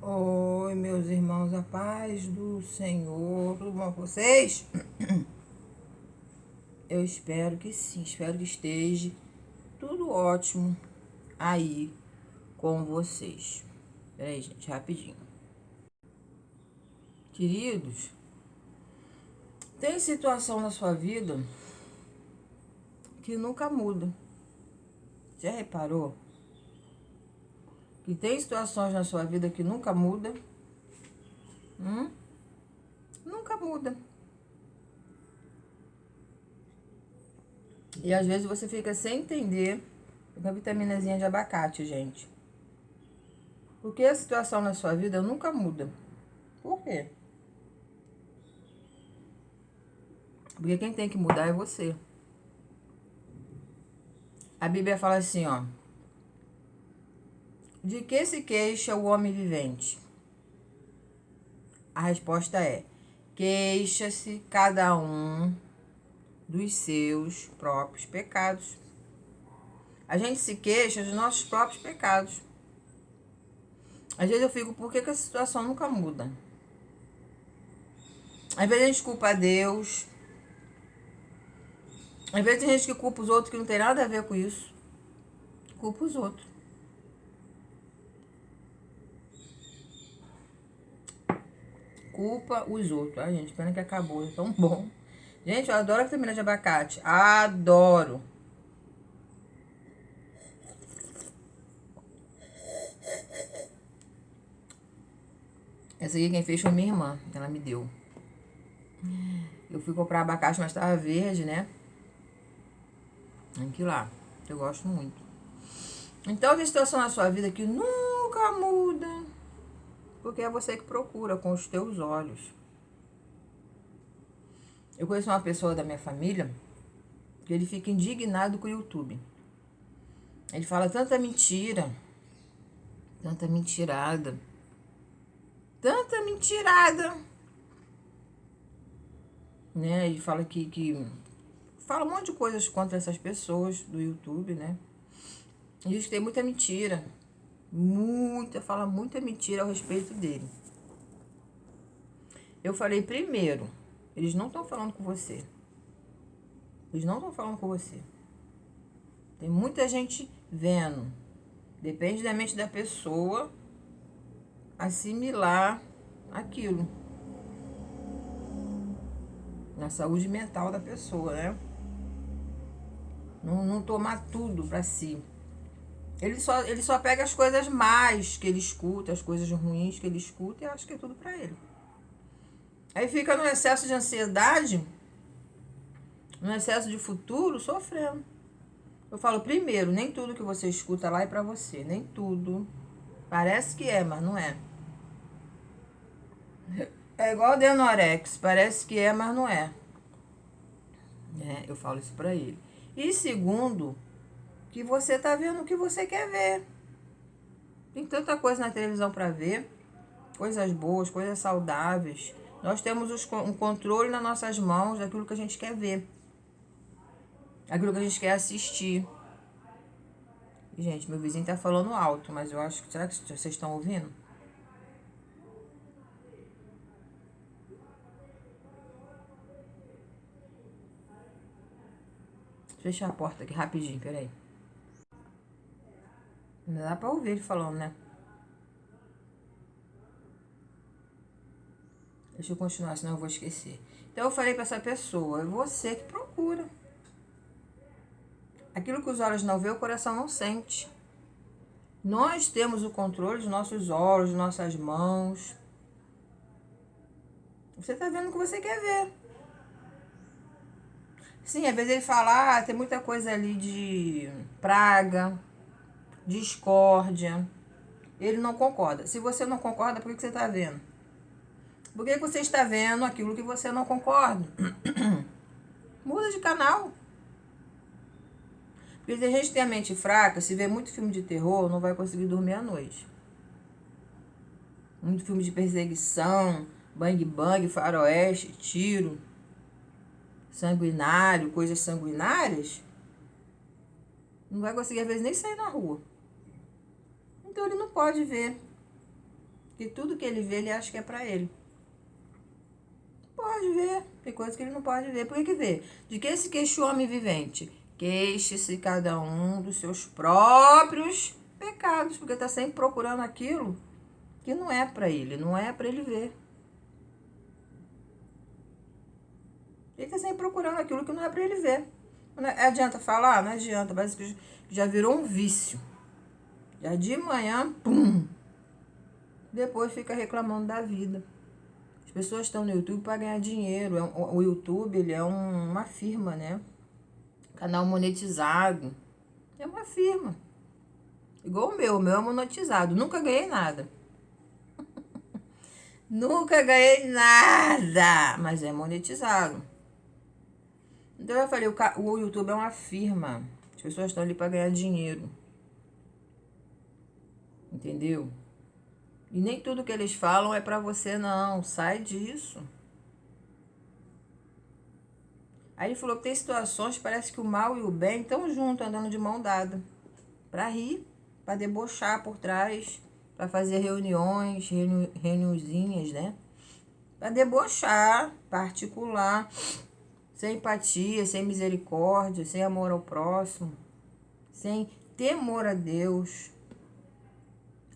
Oi, meus irmãos, a paz do Senhor, tudo bom com vocês? Eu espero que sim, espero que esteja tudo ótimo aí com vocês. Peraí, gente, rapidinho. Queridos, tem situação na sua vida que nunca muda. Já reparou? Que tem situações na sua vida que nunca muda? Nunca muda. E às vezes você fica sem entender uma vitaminazinha de abacate, gente. Porque a situação na sua vida nunca muda. Por quê? Porque quem tem que mudar é você. A Bíblia fala assim, ó. De que se queixa o homem vivente? A resposta é: queixa-se cada um dos seus próprios pecados. A gente se queixa dos nossos próprios pecados. Às vezes eu fico, por que a situação nunca muda? Às vezes a gente culpa a Deus. Às vezes tem gente que culpa os outros que não tem nada a ver com isso. Culpa os outros. Culpa os outros. Ai, gente, pena que acabou. É tão bom. Gente, eu adoro a vitamina de abacate. Adoro. Essa aqui quem fez foi minha irmã. Ela me deu. Eu fui comprar abacate, mas tava verde, né? Tem que ir lá. Eu gosto muito. Então, tem situação na sua vida que nunca muda. Porque é você que procura com os teus olhos. Eu conheço uma pessoa da minha família que ele fica indignado com o YouTube. Ele fala tanta mentira. Tanta mentirada. Tanta mentirada. Né? Ele fala que fala um monte de coisas contra essas pessoas do YouTube, né? E diz que tem muita mentira. Fala muita mentira ao respeito dele. Eu falei, primeiro, eles não estão falando com você. Eles não estão falando com você. Tem muita gente vendo. Depende da mente da pessoa assimilar aquilo. Na saúde mental da pessoa, né? Não tomar tudo pra si. Ele só pega as coisas más que ele escuta, as coisas ruins que ele escuta e acha que é tudo pra ele. Aí fica no excesso de ansiedade, no excesso de futuro, sofrendo. Eu falo, primeiro, nem tudo que você escuta lá é pra você. Nem tudo. Parece que é, mas não é. É igual o Denorex. Parece que é, mas não é. Eu falo isso pra ele. E segundo, que você tá vendo o que você quer ver. Tem tanta coisa na televisão pra ver. Coisas boas, coisas saudáveis. Nós temos um controle nas nossas mãos daquilo que a gente quer ver. Aquilo que a gente quer assistir. Gente, meu vizinho tá falando alto, mas eu acho que... Será que vocês estão ouvindo? Deixa eu fechar a porta aqui rapidinho, peraí. Não dá pra ouvir ele falando, né? Deixa eu continuar, senão eu vou esquecer. Então eu falei pra essa pessoa, é você que procura. Aquilo que os olhos não vê, o coração não sente. Nós temos o controle dos nossos olhos, de nossas mãos. Você tá vendo o que você quer ver. Sim, às vezes ele fala, tem muita coisa ali de praga, discórdia. Ele não concorda. Se você não concorda, por que você está vendo? Por que você está vendo aquilo que você não concorda? Muda de canal. Porque se a gente tem a mente fraca, se vê muito filme de terror, não vai conseguir dormir à noite. Muito filme de perseguição, bang bang, faroeste, tiro, sanguinário, coisas sanguinárias. Não vai conseguir, às vezes, nem sair na rua. Então ele não pode ver. Que tudo que ele vê, ele acha que é pra ele. Pode ver. Tem coisa que ele não pode ver. Por que vê? De que se queixa o homem vivente? Queixe-se cada um dos seus próprios pecados, porque está sempre procurando aquilo que não é para ele, não é para ele ver. Ele está sempre procurando aquilo que não é para ele ver. Não adianta falar? Não adianta, parece que já virou um vício. Já de manhã, pum! Depois fica reclamando da vida. As pessoas estão no YouTube para ganhar dinheiro. O YouTube, ele é uma firma, né? Canal monetizado. É uma firma. Igual o meu é monetizado. Nunca ganhei nada. Nunca ganhei nada. Mas é monetizado. Então eu falei, o YouTube é uma firma. As pessoas estão ali para ganhar dinheiro. Entendeu? E nem tudo que eles falam é para você, não. Sai disso. Aí ele falou que tem situações, parece que o mal e o bem estão juntos, andando de mão dada. Para rir, para debochar por trás, para fazer reuniões, reuniãozinhas, né? Para debochar, particular, sem empatia, sem misericórdia, sem amor ao próximo, sem temor a Deus.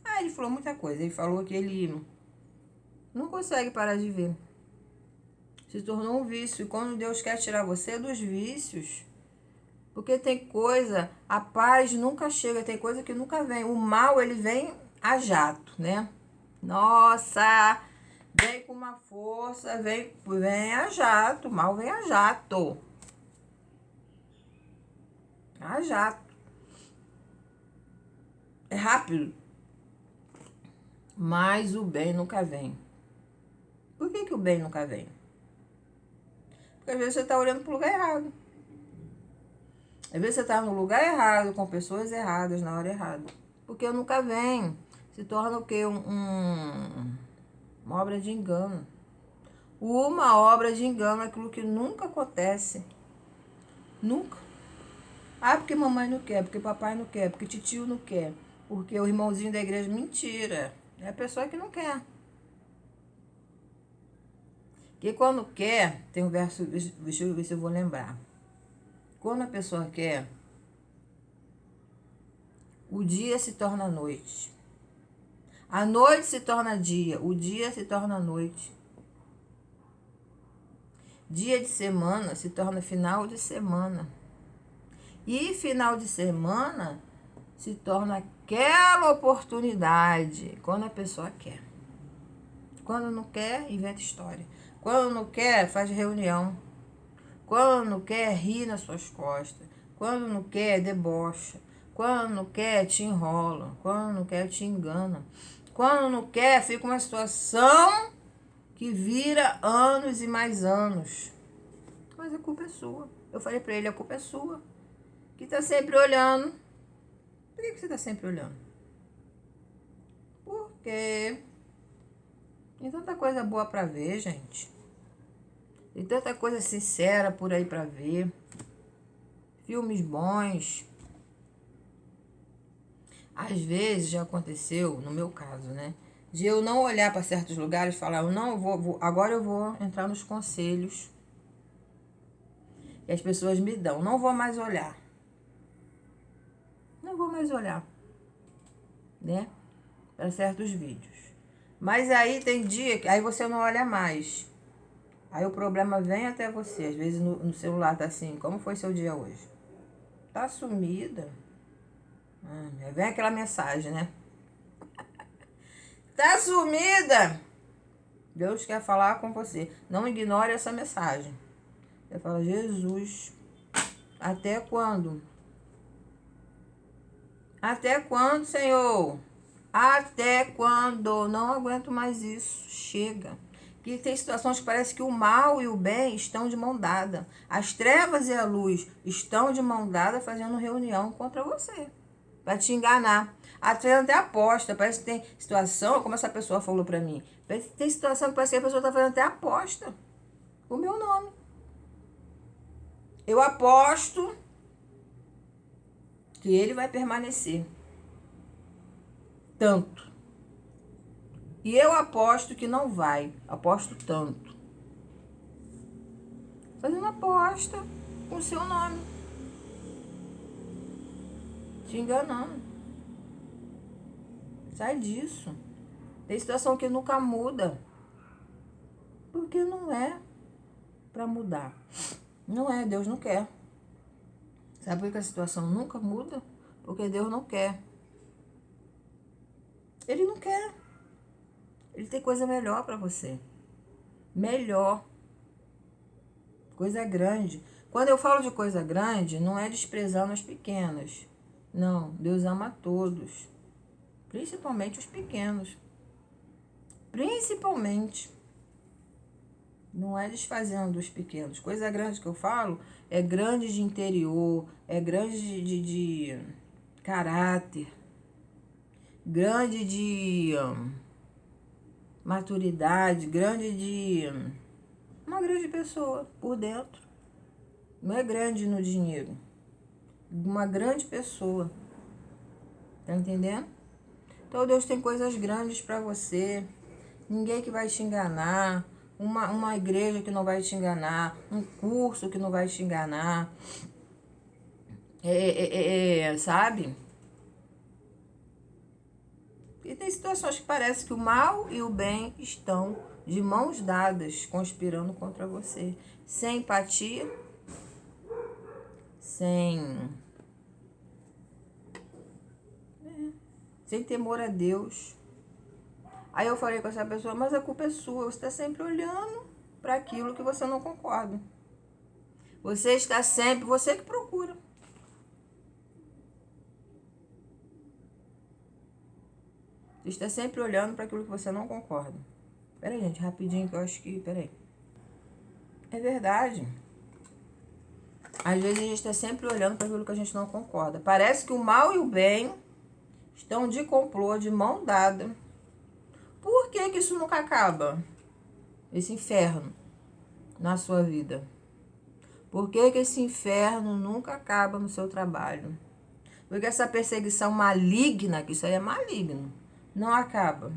Ah, ele falou muita coisa. Ele falou que ele não consegue parar de ver. Se tornou um vício. E quando Deus quer tirar você dos vícios, porque tem coisa, a paz nunca chega, tem coisa que nunca vem. O mal, ele vem a jato, né? Nossa, vem com uma força, vem a jato. O mal vem a jato. A jato. É rápido. Mas o bem nunca vem. Por que o bem nunca vem? Porque às vezes você está olhando para o lugar errado. Às vezes você está no lugar errado, com pessoas erradas, na hora errada. Porque nunca vem. Se torna o quê? Uma obra de engano. Uma obra de engano é aquilo que nunca acontece. Nunca. Ah, porque mamãe não quer, porque papai não quer, porque titio não quer, porque o irmãozinho da igreja... Mentira. É a pessoa que não quer. Porque quando quer, tem um verso, deixa eu ver se eu vou lembrar. Quando a pessoa quer, o dia se torna noite. A noite se torna dia, o dia se torna noite. Dia de semana se torna final de semana. E final de semana se torna aquela oportunidade quando a pessoa quer. Quando não quer, inventa história. Quando não quer, faz reunião. Quando não quer, ri nas suas costas. Quando não quer, debocha. Quando não quer, te enrola. Quando não quer, te engana. Quando não quer, fica uma situação que vira anos e mais anos. Mas a culpa é sua. Eu falei pra ele, a culpa é sua. Que tá sempre olhando. Por que você tá sempre olhando? Porque tem tanta coisa boa pra ver, gente. Tem tanta coisa sincera por aí pra ver. Filmes bons. Às vezes já aconteceu, no meu caso, né? De eu não olhar para certos lugares e falar, eu não vou, agora eu vou entrar nos conselhos que as pessoas me dão. Não vou mais olhar. Não vou mais olhar, né? Para certos vídeos. Mas aí tem dia que aí você não olha mais. Aí o problema vem até você. Às vezes no celular tá assim, como foi seu dia hoje? Tá sumida? Vem aquela mensagem, né? Tá sumida? Deus quer falar com você. Não ignore essa mensagem. Você fala, Jesus, até quando? Até quando, Senhor? Até quando? Não aguento mais isso. Chega. Que tem situações que parece que o mal e o bem estão de mão dada. As trevas e a luz estão de mão dada fazendo reunião contra você. Pra te enganar. Até aposta. Parece que tem situação, como essa pessoa falou pra mim. Tem situação que parece que a pessoa tá fazendo até aposta. O meu nome. Eu aposto que ele vai permanecer. Tanto. E eu aposto que não vai. Aposto tanto. Fazendo aposta com o seu nome. Te enganando. Sai disso. Tem situação que nunca muda. Porque não é pra mudar. Não é, Deus não quer. Sabe por que a situação nunca muda? Porque Deus não quer. Ele não quer. Ele tem coisa melhor pra você. Melhor. Coisa grande. Quando eu falo de coisa grande, não é desprezando as pequenas. Não, Deus ama todos. Principalmente os pequenos. Principalmente. Não é desfazendo dos pequenos. Coisa grande que eu falo é grande de interior, é grande de caráter, grande de maturidade, grande de uma grande pessoa por dentro. Não é grande no dinheiro. Uma grande pessoa. Tá entendendo? Então Deus tem coisas grandes para você. Ninguém que vai te enganar. Uma igreja que não vai te enganar. Um curso que não vai te enganar. Sabe? E tem situações que parece que o mal e o bem estão de mãos dadas, conspirando contra você. Sem empatia. Sem temor a Deus. Aí eu falei com essa pessoa, mas a culpa é sua. Você está sempre olhando para aquilo que você não concorda. Você está sempre, você que procura. Você está sempre olhando para aquilo que você não concorda. Peraí, gente, rapidinho que eu acho que... Peraí. É verdade. Às vezes a gente está sempre olhando para aquilo que a gente não concorda. Parece que o mal e o bem estão de complô, de mão dada. Por que que isso nunca acaba? Esse inferno na sua vida. Por que que esse inferno nunca acaba no seu trabalho? Porque essa perseguição maligna, que isso aí é maligno, não acaba.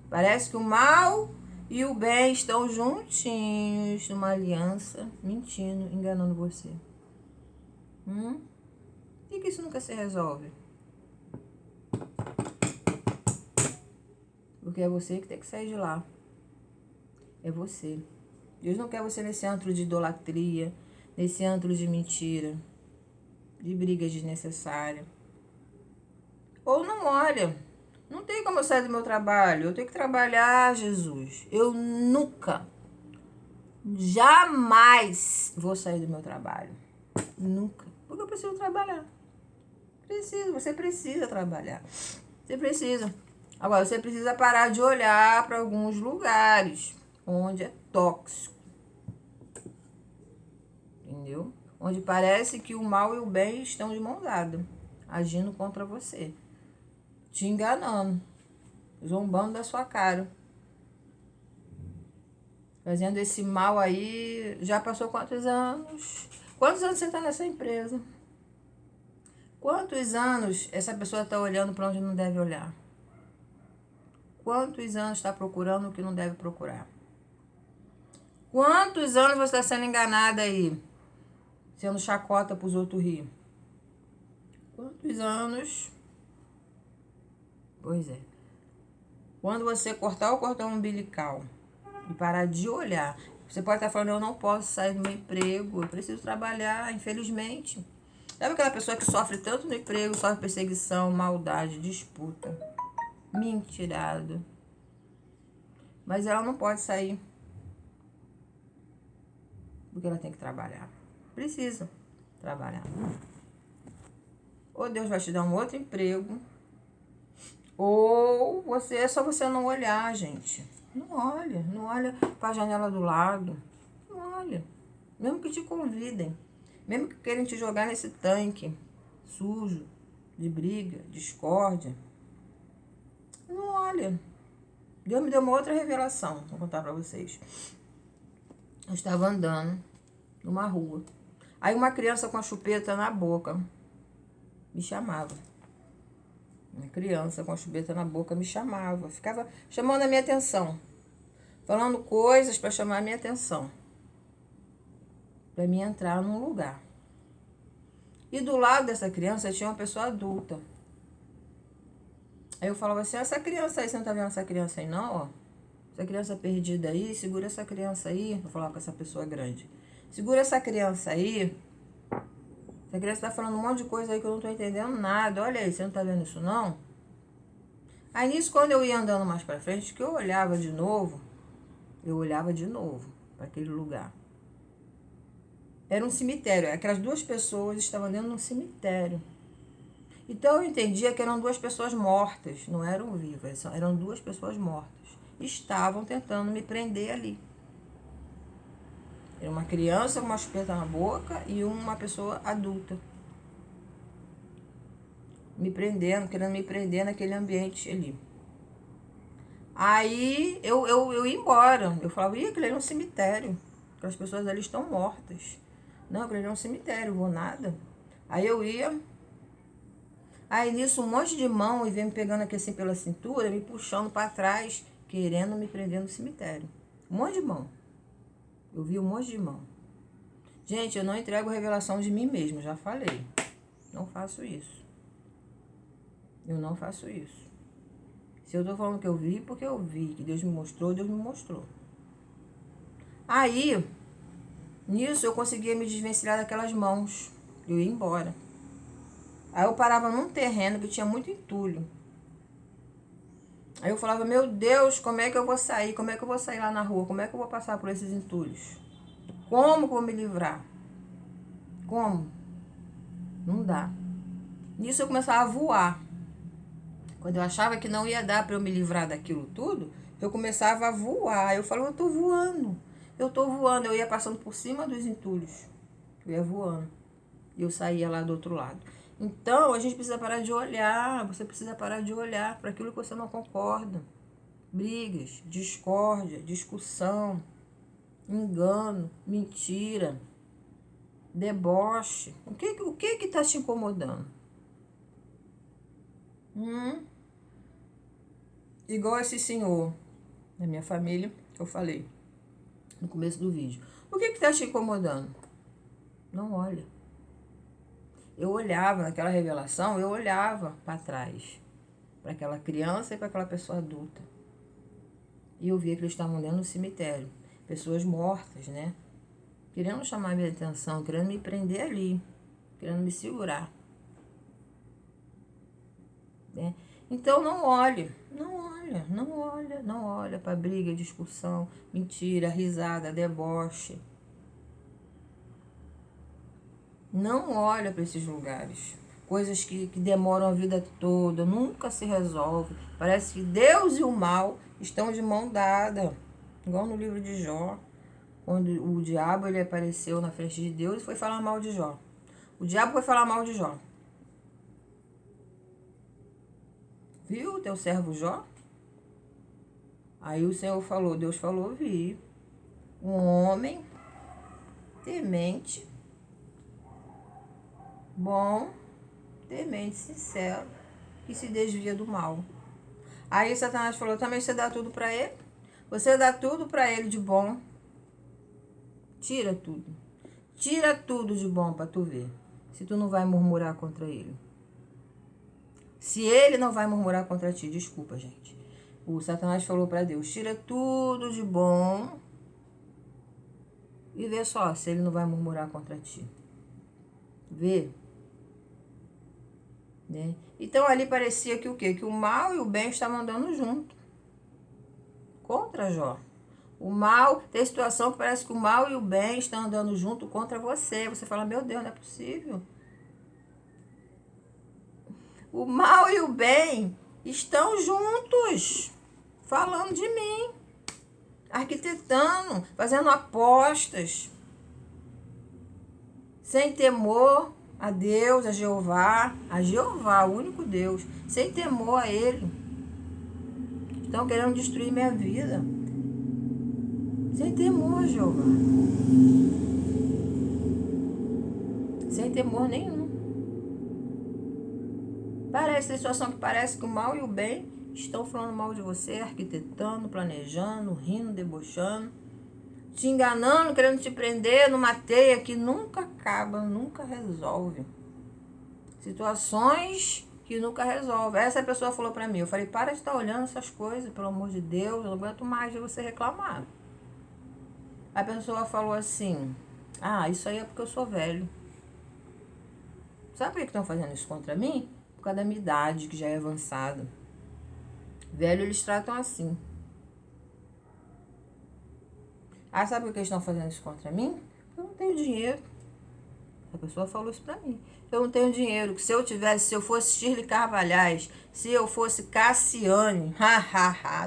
Parece que o mal e o bem estão juntinhos numa aliança, mentindo, enganando você. Por que isso nunca se resolve? Porque é você que tem que sair de lá. É você. Deus não quer você nesse antro de idolatria, nesse antro de mentira, de briga desnecessária. Ou não olha. Não tem como eu sair do meu trabalho. Eu tenho que trabalhar, Jesus. Eu nunca, jamais vou sair do meu trabalho. Nunca. Porque eu preciso trabalhar. Preciso. Você precisa trabalhar. Você precisa. Agora, você precisa parar de olhar para alguns lugares onde é tóxico. Entendeu? Onde parece que o mal e o bem estão de mão dada, agindo contra você. Te enganando, zombando da sua cara, fazendo esse mal aí. Já passou quantos anos? Quantos anos você está nessa empresa? Quantos anos essa pessoa está olhando para onde não deve olhar? Quantos anos está procurando o que não deve procurar? Quantos anos você está sendo enganada aí? Sendo chacota para os outros rir? Quantos anos? Pois é. Quando você cortar o cordão umbilical e parar de olhar, você pode estar falando, eu não posso sair do meu emprego, eu preciso trabalhar, infelizmente. Sabe aquela pessoa que sofre tanto no emprego, sofre perseguição, maldade, disputa, mentirada. Mas ela não pode sair. Porque ela tem que trabalhar. Precisa trabalhar. Ou Deus vai te dar um outro emprego, ou é só você não olhar, gente. Não olha para a janela do lado. Não olha. Mesmo que te convidem, mesmo que queiram te jogar nesse tanque sujo, de briga, discórdia. Não olha. Deus me deu uma outra revelação, vou contar para vocês. Eu estava andando numa rua. Aí uma criança com a chupeta na boca me chamava. Uma criança com a chupeta na boca me chamava, ficava chamando a minha atenção, falando coisas para chamar a minha atenção, para mim entrar num lugar. E do lado dessa criança tinha uma pessoa adulta. Aí eu falava assim, essa criança aí, você não tá vendo essa criança aí não, ó? Essa criança perdida aí, segura essa criança aí. Eu falava com essa pessoa grande. Segura essa criança aí. Essa criança tá falando um monte de coisa aí que eu não tô entendendo nada. Olha aí, você não tá vendo isso não? Aí nisso, quando eu ia andando mais pra frente, que eu olhava de novo para aquele lugar. Era um cemitério. Aquelas duas pessoas estavam dentro de um cemitério. Então eu entendia que eram duas pessoas mortas, não eram vivas, eram duas pessoas mortas. Estavam tentando me prender ali. Era uma criança com uma chupeta na boca e uma pessoa adulta. Me prendendo, querendo me prender naquele ambiente ali. Aí eu ia embora. Eu falava, aquele ali é um cemitério. Aquelas pessoas ali estão mortas. Não, aquele ali é um cemitério, vou nada. Aí eu ia. Aí nisso um monte de mão e vem me pegando aqui assim pela cintura, me puxando para trás, querendo me prender no cemitério. Um monte de mão. Eu vi um monte de mão. Gente, eu não entrego revelação de mim mesmo, já falei. Não faço isso. Eu não faço isso. Se eu tô falando que eu vi, porque eu vi. Que Deus me mostrou, Deus me mostrou. Aí, nisso eu conseguia me desvencilhar daquelas mãos. Eu ia embora. Aí eu parava num terreno que tinha muito entulho. Aí eu falava, meu Deus, como é que eu vou sair? Como é que eu vou sair lá na rua? Como é que eu vou passar por esses entulhos? Como que eu vou me livrar? Como? Não dá. Nisso eu começava a voar. Quando eu achava que não ia dar para eu me livrar daquilo tudo, eu começava a voar. Eu falava, eu tô voando. Eu tô voando. Eu ia passando por cima dos entulhos. Eu ia voando. E eu saía lá do outro lado. Então, a gente precisa parar de olhar. Você precisa parar de olhar para aquilo que você não concorda. Brigas, discórdia, discussão, engano, mentira, deboche. O que está te incomodando? Igual esse senhor da minha família que eu falei no começo do vídeo. O que está te incomodando? Não olha. Eu olhava naquela revelação, eu olhava para trás, para aquela criança e para aquela pessoa adulta. E eu via que eles estavam dentro do cemitério. Pessoas mortas, né? Querendo chamar minha atenção, querendo me prender ali, querendo me segurar. Né? Então não olhe, não olha para briga, discussão, mentira, risada, deboche. Não olha para esses lugares. Coisas que demoram a vida toda, nunca se resolve. Parece que Deus e o mal estão de mão dada. Igual no livro de Jó, quando o diabo ele apareceu na frente de Deus e foi falar mal de Jó. O diabo foi falar mal de Jó. Viu o teu servo Jó? Aí o Senhor falou, Deus falou, vi. Um homem temente, bom, temente, sincero, que se desvia do mal. Aí Satanás falou, também você dá tudo para ele? Você dá tudo para ele de bom? Tira tudo. Tira tudo de bom para tu ver. Se tu não vai murmurar contra ele. Se ele não vai murmurar contra ti, desculpa, gente. O Satanás falou para Deus, tira tudo de bom e vê só se ele não vai murmurar contra ti. Vê. Né? Então ali parecia que o quê? Que o mal e o bem estavam andando junto. Contra Jó. O mal, tem situação que parece que o mal e o bem estão andando junto contra você. Você fala, meu Deus, não é possível. O mal e o bem estão juntos, falando de mim, arquitetando, fazendo apostas, sem temor a Deus, a Jeová, o único Deus, sem temor a Ele. Estão querendo destruir minha vida. Sem temor, Jeová. Sem temor nenhum. Parece Essa situação que parece que o mal e o bem estão falando mal de você, arquitetando, planejando, rindo, debochando, te enganando, querendo te prender numa teia que nunca acaba, nunca resolve. Situações que nunca resolve. Essa pessoa falou pra mim, eu falei, para de estar olhando essas coisas, pelo amor de Deus, eu não aguento mais de você reclamar. A pessoa falou assim, isso aí é porque eu sou velho. Sabe por que estão fazendo isso contra mim? Por causa da minha idade, que já é avançada. Velho, eles tratam assim. Sabe por que eles estão fazendo isso contra mim? Eu não tenho dinheiro. A pessoa falou isso pra mim. Eu não tenho dinheiro. Que se eu fosse Shirley Carvalhais, se eu fosse Cassiane,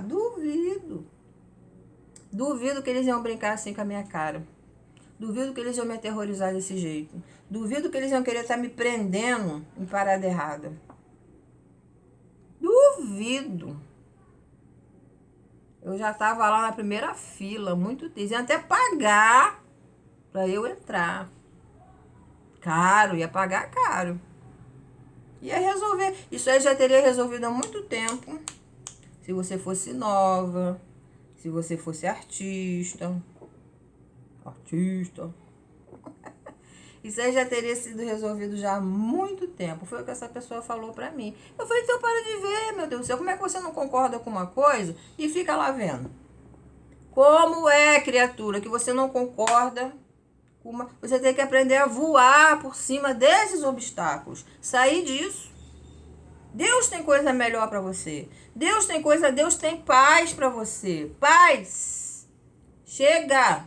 duvido. Duvido que eles iam brincar assim com a minha cara. Duvido que eles iam me aterrorizar desse jeito. Duvido que eles iam querer estar me prendendo em parada errada. Duvido. Eu já estava lá na primeira fila, muito triste. Ia até pagar para eu entrar. Caro, ia pagar caro. Ia resolver. Isso aí já teria resolvido há muito tempo. Se você fosse nova. Se você fosse artista. Isso aí já teria sido resolvido já há muito tempo. Foi o que essa pessoa falou pra mim. Eu falei, então para de ver, meu Deus do céu. Como é que você não concorda com uma coisa e fica lá vendo? Como é, criatura, que você não concorda com uma... Você tem que aprender a voar por cima desses obstáculos. Sair disso. Deus tem coisa melhor pra você. Deus tem paz pra você. Paz. Chega.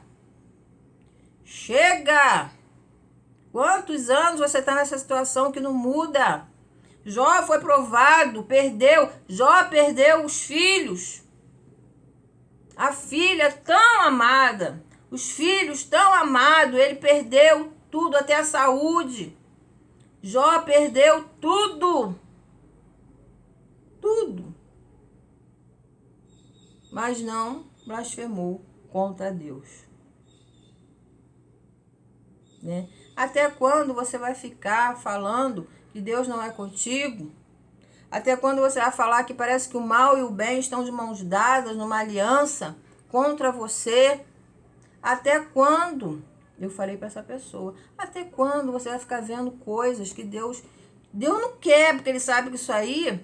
Chega. Quantos anos você está nessa situação que não muda? Jó foi provado, perdeu. Jó perdeu os filhos. A filha tão amada. Os filhos tão amados. Ele perdeu tudo, até a saúde. Jó perdeu tudo. Tudo. Mas não blasfemou contra Deus. Né? Até quando você vai ficar falando que Deus não é contigo? Até quando você vai falar que parece que o mal e o bem estão de mãos dadas numa aliança contra você? Até quando? Eu falei para essa pessoa. Até quando você vai ficar vendo coisas que Deus não quer, porque Ele sabe que isso aí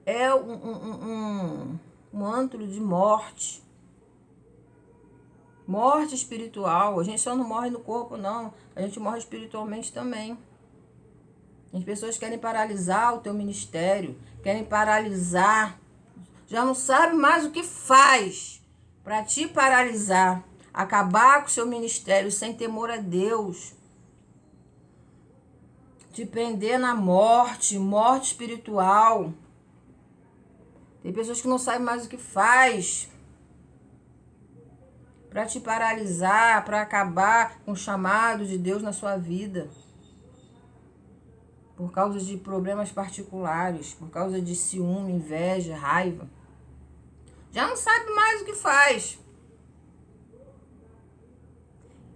é um antro de morte. Morte espiritual. A gente só não morre no corpo, não. A gente morre espiritualmente também. As pessoas querem paralisar o teu ministério. Querem paralisar. Já não sabe mais o que faz para te paralisar. Acabar com o seu ministério sem temor a Deus. Te prender na morte. Morte espiritual. Tem pessoas que não sabem mais o que faz para te paralisar, para acabar com o chamado de Deus na sua vida. Por causa de problemas particulares, por causa de ciúme, inveja, raiva. Já não sabe mais o que faz.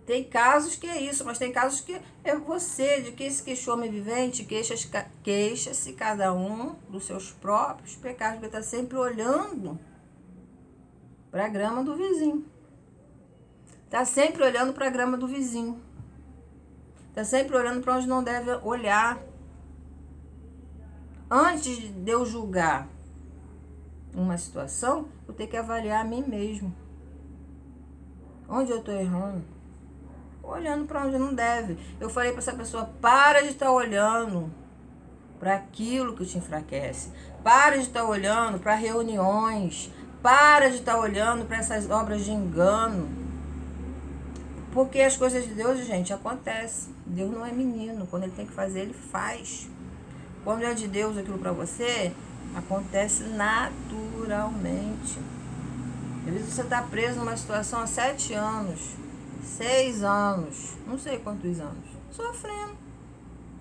Tem casos que é isso, mas tem casos que é você, de quem se queixou homem vivente, queixa-se cada um dos seus próprios pecados, porque está sempre olhando para a grama do vizinho. Está sempre olhando para a grama do vizinho. Está sempre olhando para onde não deve olhar. Antes de eu julgar uma situação, eu tenho que avaliar a mim mesmo. Onde eu estou errando? Olhando para onde não deve. Eu falei para essa pessoa, para de estar olhando para aquilo que te enfraquece. Para de estar olhando para reuniões. Para de estar olhando para essas obras de engano. Porque as coisas de Deus, gente, acontecem. Deus não é menino. Quando Ele tem que fazer, Ele faz. Quando é de Deus aquilo para você, acontece naturalmente. Às vezes você está preso numa situação há 7 anos, 6 anos, não sei quantos anos, sofrendo.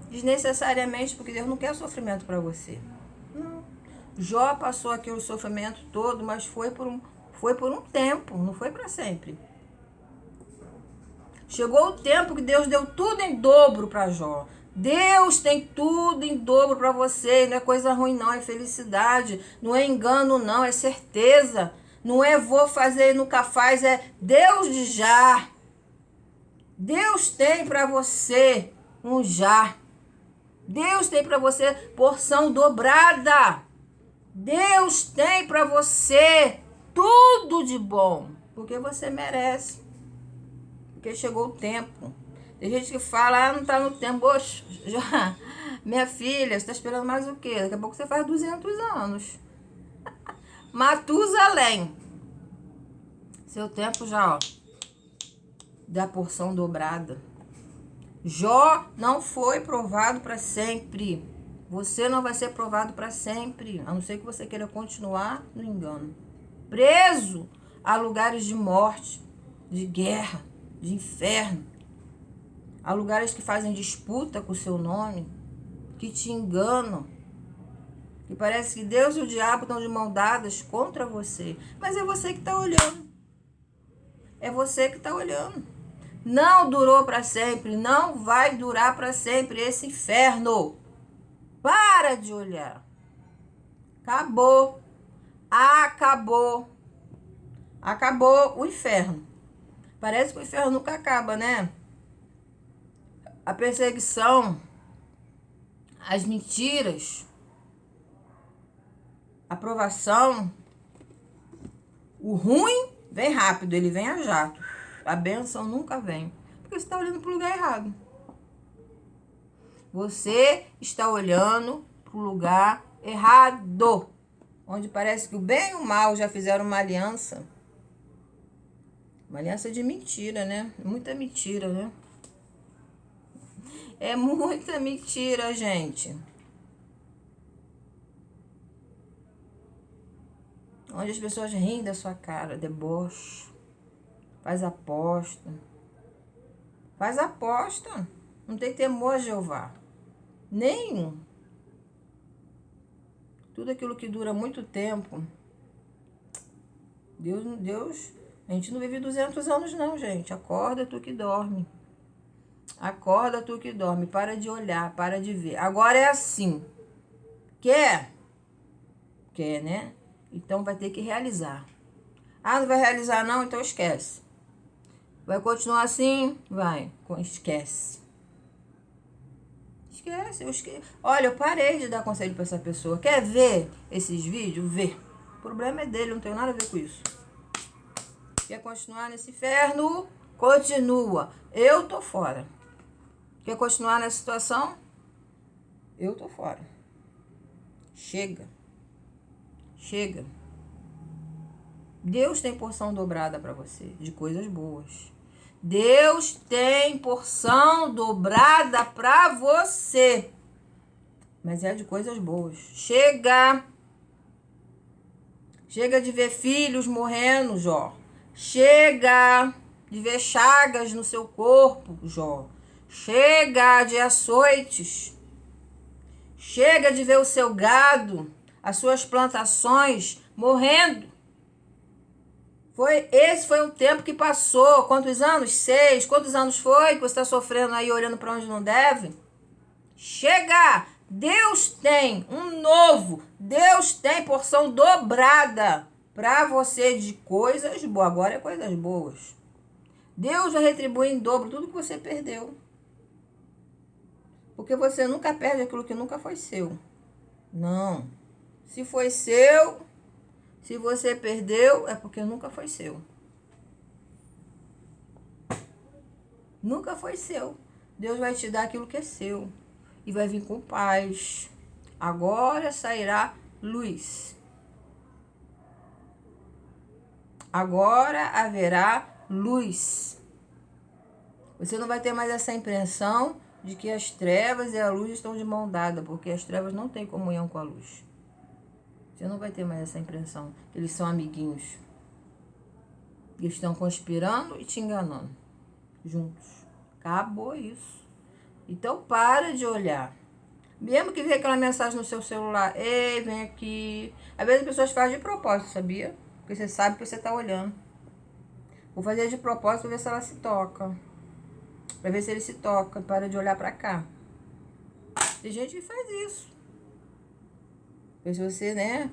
Desnecessariamente, porque Deus não quer sofrimento para você. Não. Jó passou aquele sofrimento todo, mas foi por um tempo, não foi para sempre. Chegou o tempo que Deus deu tudo em dobro para Jó. Deus tem tudo em dobro para você. Não é coisa ruim, não. É felicidade. Não é engano, não. É certeza. Não é vou fazer e nunca faz. É Deus de já. Deus tem para você um já. Deus tem para você porção dobrada. Deus tem para você tudo de bom. Porque você merece. Porque chegou o tempo. Tem gente que fala, não tá no tempo. Oxe, já. Minha filha, você tá esperando mais o quê? Daqui a pouco você faz 200 anos. Matusalém. Seu tempo já, ó. Da porção dobrada. Jó não foi provado para sempre. Você não vai ser provado para sempre. A não ser que você queira continuar no engano. Preso a lugares de morte, de guerra, de inferno. Há lugares que fazem disputa com o seu nome, que te enganam, que parece que Deus e o diabo estão de mão dadas contra você. Mas é você que está olhando. É você que está olhando. Não durou para sempre, não vai durar para sempre esse inferno. Para de olhar. Acabou. Acabou. Acabou o inferno. Parece que o inferno nunca acaba, né? A perseguição, as mentiras, a provação, o ruim vem rápido, ele vem a jato. A bênção nunca vem, porque você está olhando para o lugar errado. Você está olhando para o lugar errado, onde parece que o bem e o mal já fizeram uma aliança. Uma aliança de mentira, né? Muita mentira, né? É muita mentira, gente. Onde as pessoas riem da sua cara, deboche. Faz aposta. Faz aposta. Não tem temor a Jeová. Nenhum. Tudo aquilo que dura muito tempo. Deus, a gente não vive 200 anos não, gente. Acorda tu que dorme. Acorda tu que dorme. Para de olhar, para de ver. Agora é assim. Quer? Quer, né? Então vai ter que realizar. Ah, não vai realizar não? Então esquece. Vai continuar assim? Vai. Esquece. Esquece. Olha, eu parei de dar conselho para essa pessoa. Quer ver esses vídeos? Vê. O problema é dele, não tem nada a ver com isso. Quer continuar nesse inferno? Continua. Eu tô fora. Quer continuar nessa situação? Eu tô fora. Chega. Chega. Deus tem porção dobrada para você, de coisas boas. Deus tem porção dobrada para você. Mas é de coisas boas. Chega. Chega de ver filhos morrendo, Jó. Chega de ver chagas no seu corpo, Jó. Chega de açoites. Chega de ver o seu gado, as suas plantações morrendo. Esse foi um tempo que passou. Quantos anos? 6. Quantos anos foi que você está sofrendo aí, olhando para onde não deve? Chega! Deus tem um novo. Deus tem porção dobrada para você de coisas boas. Agora é coisas boas. Deus vai retribuir em dobro tudo que você perdeu. Porque você nunca perde aquilo que nunca foi seu. Não. Se foi seu, se você perdeu, é porque nunca foi seu. Nunca foi seu. Deus vai te dar aquilo que é seu. E vai vir com paz. Agora sairá luz. Agora haverá luz. Você não vai ter mais essa impressão de que as trevas e a luz estão de mão dada, porque as trevas não têm comunhão com a luz. Você não vai ter mais essa impressão. Eles são amiguinhos. Eles estão conspirando e te enganando. Juntos. Acabou isso. Então para de olhar. Mesmo que venha aquela mensagem no seu celular. Ei, vem aqui. Às vezes as pessoas fazem de propósito, sabia? Porque você sabe que você está olhando. Vou fazer de propósito para ver se ela se toca. Para ver se ele se toca. Para de olhar para cá. Tem gente que faz isso. Mas você, né?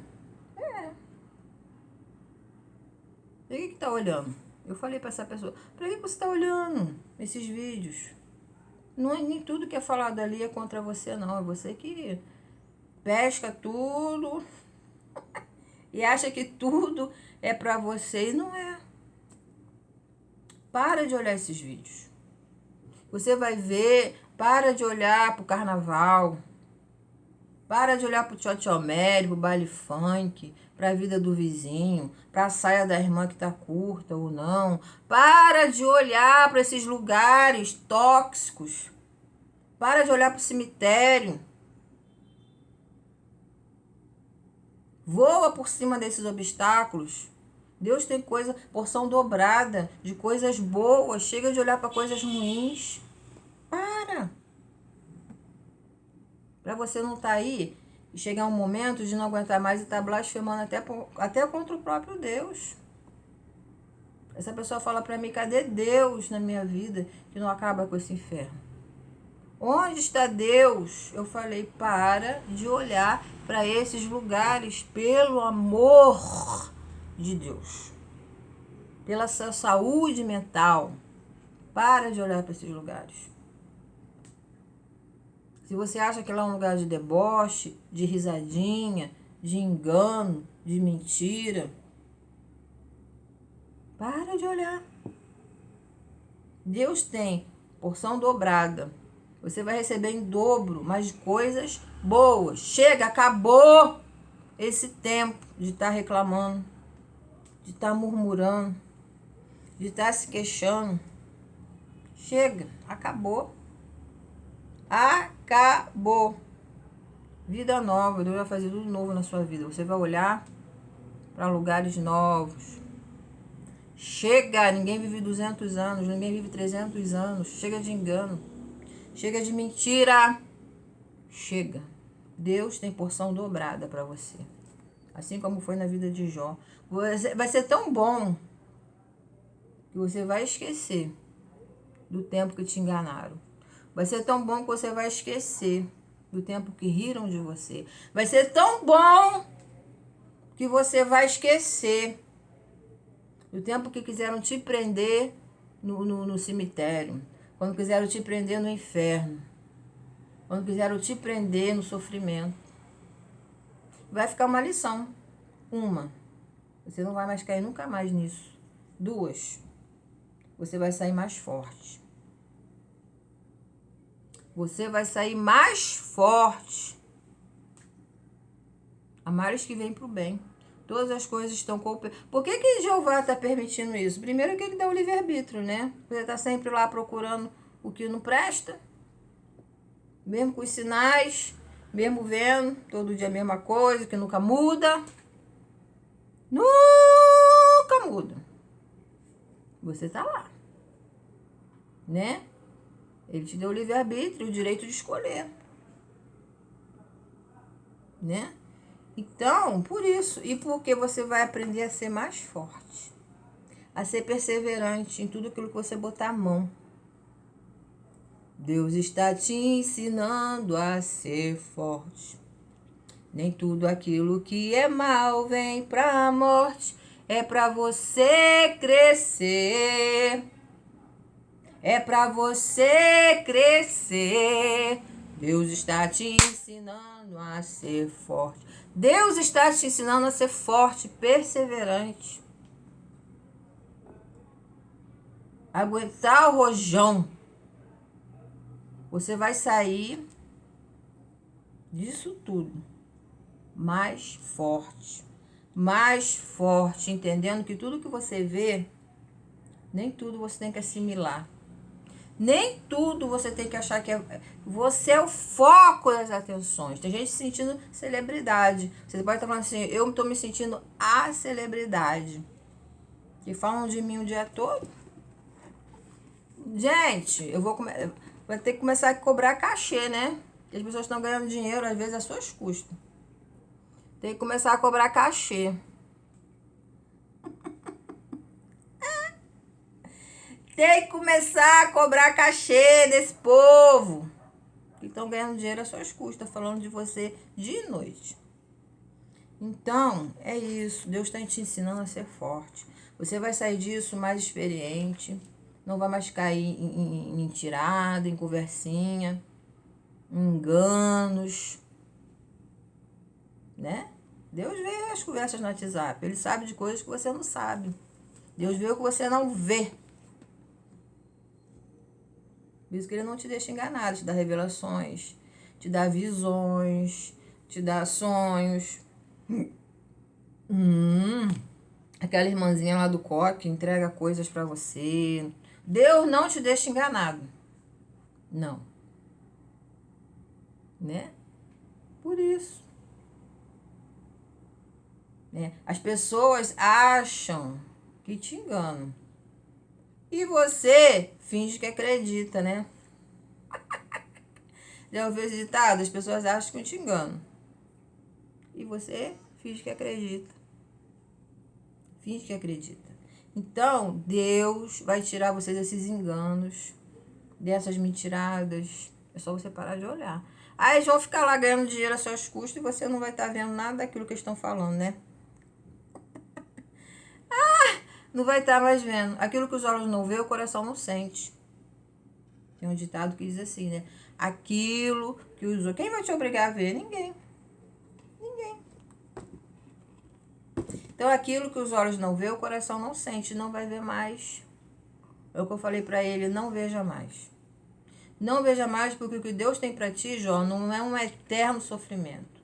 Pra que tá olhando? Eu falei pra essa pessoa, pra que você tá olhando esses vídeos? Não é nem tudo que é falado ali é contra você, não. É você que pesca tudo e acha que tudo é pra você e não é. Para de olhar esses vídeos. Você vai ver, para de olhar pro carnaval. Para de olhar pro tchotchomere, pro baile funk, pra vida do vizinho, pra saia da irmã que tá curta ou não. Para de olhar para esses lugares tóxicos. Para de olhar pro cemitério. Voa por cima desses obstáculos. Deus tem coisa, porção dobrada de coisas boas. Chega de olhar para coisas ruins. Para. Para você não estar aí e chegar um momento de não aguentar mais e estar blasfemando até contra o próprio Deus. Essa pessoa fala para mim, cadê Deus na minha vida que não acaba com esse inferno? Onde está Deus? Eu falei, para de olhar para esses lugares, pelo amor de Deus. Pela sua saúde mental. Para de olhar para esses lugares. Se você acha que lá é um lugar de deboche, de risadinha, de engano, de mentira, para de olhar. Deus tem porção dobrada. Você vai receber em dobro, mas de coisas boas. Chega, acabou esse tempo de estar reclamando, de estar murmurando, de estar se queixando. Chega, acabou. Acabou. Vida nova, Deus vai fazer tudo novo na sua vida. Você vai olhar para lugares novos. Chega, ninguém vive 200 anos, ninguém vive 300 anos. Chega de engano. Chega de mentira. Chega. Deus tem porção dobrada para você. Assim como foi na vida de Jó. Vai ser tão bom que você vai esquecer do tempo que te enganaram. Vai ser tão bom que você vai esquecer do tempo que riram de você. Vai ser tão bom que você vai esquecer do tempo que quiseram te prender no cemitério. Quando quiseram te prender no inferno. Quando quiseram te prender no sofrimento. Vai ficar uma lição. Uma, você não vai mais cair nunca mais nisso. Duas, você vai sair mais forte. Você vai sair mais forte. Há males que vêm para o bem. Todas as coisas estão cooperando. Por que Jeová está permitindo isso? Primeiro que ele dá o livre-arbítrio, né? Você está sempre lá procurando o que não presta. Mesmo com os sinais, mesmo vendo todo dia a mesma coisa, que nunca muda. Nunca muda. Você está lá. Né? Ele te deu o livre-arbítrio, o direito de escolher. Né? Então, por isso. E porque você vai aprender a ser mais forte. A ser perseverante em tudo aquilo que você botar a mão. Deus está te ensinando a ser forte. Nem tudo aquilo que é mal vem pra morte. É pra você crescer. É pra você crescer. Deus está te ensinando a ser forte. Deus está te ensinando a ser forte, perseverante. Aguentar o rojão. Você vai sair disso tudo mais forte. Mais forte, entendendo que tudo que você vê, nem tudo você tem que assimilar. Nem tudo você tem que achar que você é o foco das atenções. Tem gente se sentindo celebridade. Você pode estar falando assim, eu estou me sentindo a celebridade. Que falam de mim o dia todo. Gente, vai ter que começar a cobrar cachê, né? Porque as pessoas estão ganhando dinheiro, às vezes, às suas custas. Tem que começar a cobrar cachê. Tem que começar a cobrar cachê desse povo. Que estão ganhando dinheiro às suas custas, falando de você dia e noite. Então, é isso. Deus está te ensinando a ser forte. Você vai sair disso mais experiente. Não vai mais cair em mentirada, em conversinha, em enganos, né? Deus vê as conversas no WhatsApp. Ele sabe de coisas que você não sabe. Deus vê o que você não vê. Por isso que ele não te deixa enganado. Te dá revelações, te dá visões, te dá sonhos. Aquela irmãzinha lá do coque entrega coisas pra você. Deus não te deixa enganado. Não. Né? Por isso. Né? As pessoas acham que te enganam. E você finge que acredita, né? Já ouviu esse ditado? As pessoas acham que eu te engano. E você finge que acredita. Finge que acredita. Então, Deus vai tirar você desses enganos, dessas mentiradas. É só você parar de olhar. Aí eles vão ficar lá ganhando dinheiro a seus custos e você não vai estar vendo nada daquilo que eles estão falando, né? Não vai estar mais vendo. Aquilo que os olhos não vê, o coração não sente. Tem um ditado que diz assim, né? Aquilo que os outros... Quem vai te obrigar a ver? Ninguém. Ninguém. Então, aquilo que os olhos não vê, o coração não sente. Não vai ver mais. É o que eu falei pra ele, não veja mais. Não veja mais, porque o que Deus tem pra ti, Jó, não é um eterno sofrimento.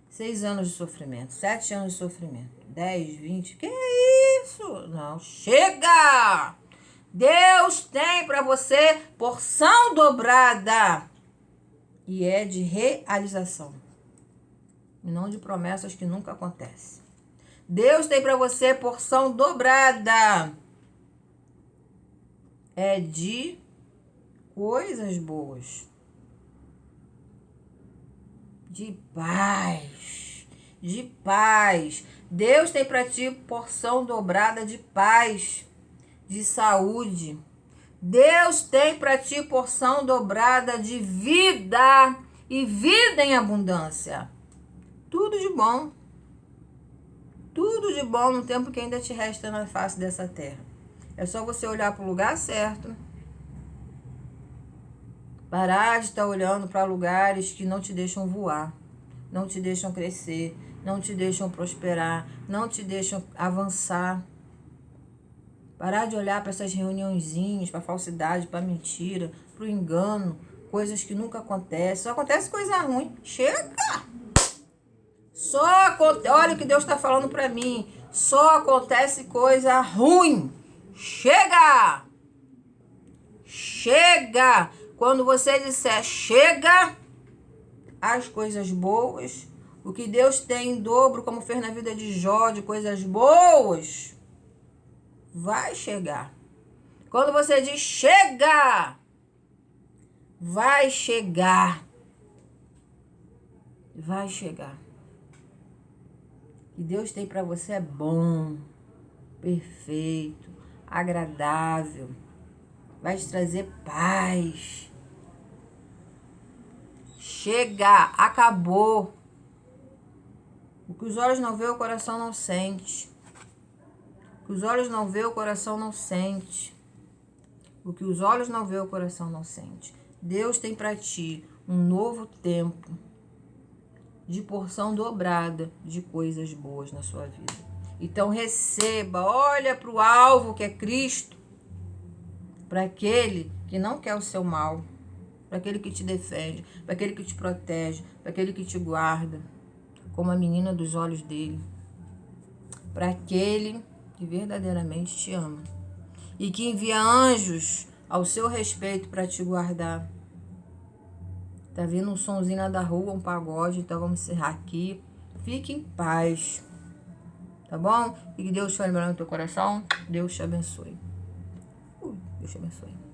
6 anos de sofrimento, 7 anos de sofrimento, 10, 20, que isso? Não, chega! Deus tem para você porção dobrada. E é de realização. E não de promessas que nunca acontecem. Deus tem para você porção dobrada. É de coisas boas. De paz. De paz. Deus tem para ti porção dobrada de paz. De saúde. Deus tem para ti porção dobrada de vida e vida em abundância. Tudo de bom. Tudo de bom no tempo que ainda te resta na face dessa terra. É só você olhar para o lugar certo. Parar de estar olhando para lugares que não te deixam voar, não te deixam crescer, não te deixam prosperar, não te deixam avançar. Parar de olhar para essas reuniõezinhas, para falsidade, para mentira, para o engano, coisas que nunca acontecem. Só acontece coisa ruim. Chega! Olha o que Deus está falando para mim. Só acontece coisa ruim. Chega! Chega! Quando você disser chega, as coisas boas, o que Deus tem em dobro, como fez na vida de Jó, de coisas boas, vai chegar. Quando você diz chega, vai chegar. Vai chegar. O que Deus tem para você é bom, perfeito, agradável. Vai te trazer paz. Chega, acabou. O que os olhos não vê, o coração não sente. O que os olhos não vê, o coração não sente. O que os olhos não vê, o coração não sente. Deus tem para ti um novo tempo de porção dobrada de coisas boas na sua vida. Então receba, olha para o alvo que é Cristo, para aquele que não quer o seu mal, para aquele que te defende, para aquele que te protege, para aquele que te guarda, como a menina dos olhos dele, para aquele que verdadeiramente te ama e que envia anjos ao seu respeito para te guardar. Tá vindo um sonzinho lá da rua, um pagode, então vamos encerrar aqui. Fique em paz, tá bom? E que Deus te abençoe no teu coração. Deus te abençoe. Deus te abençoe.